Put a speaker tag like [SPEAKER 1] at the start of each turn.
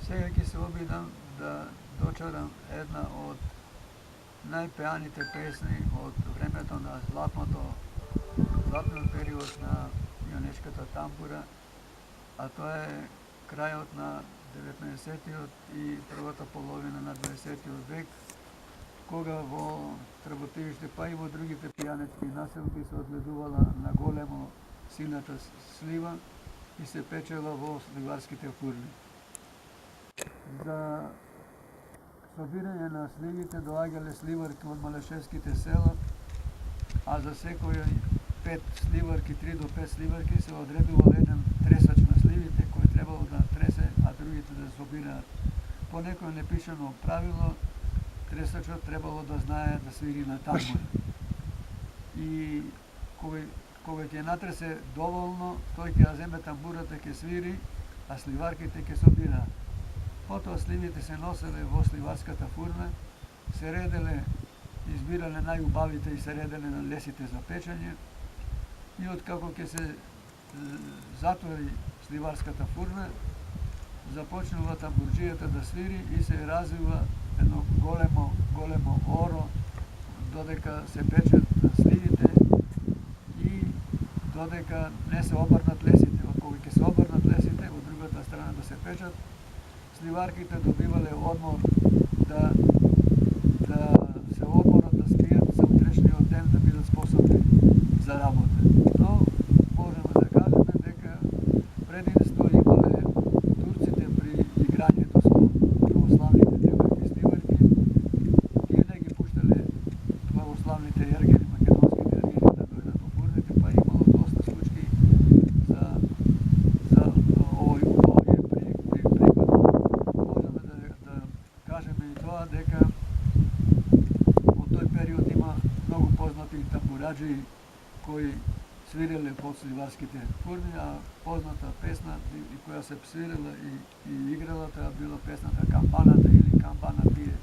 [SPEAKER 1] Сега ќе се обидам да дочарам една од најпеаните песни од времето на златниот период на јонешката тамбура, а тоа е крајот на 19-тиот и првата половина на 20-тиот век, кога во Трботевиште, па и во другите пијанечки населби се одгледувала на големо силната слива и се печела во сливарските фурни. За собирање на сливите доаѓале сливарки од малешевските села, а за секој 5 сливарки, 3 до 5 сливарки се одредувал еден тресач на сливите кој требало да тресе, а другите да собираат. По некој непишано правило, тресачот требало да знае да свири на тамбур. И кога ќе натресе доволно, тој ќе ја земе тамбурата, ќе свири, а сливарките ќе собираат. Потоа сливите се носеле во сливарската фурна, се ределе, избирале најубавите и се ределе на лесите за печење. И откако ќе се затвори сливарската фурна, започнува тамбурџијата да свири и се развива едно големо оро, додека се печат сливите и додека не се обрнат лесите. Кога ќе се обрнат лесите, од другата страна да се печат, сливарките добивале одмор да се одморат, да спијат за утрешниот ден, да бидат способни за работа. Но можеме да кажеме дека предимство имале турците при играњето со православните девојки сливарки. Тие не ги пуштале православните ергени, македонските ергени да дојдат во фурните, па имало доста случаи за овие пригоди. Можеме да кажеме и тоа дека од тој период има многу познати тамбураџи кои свиреле во сливарските фурни, а позната песна која се свирела и играла, тоа била песната Камбаната или Камбана пие.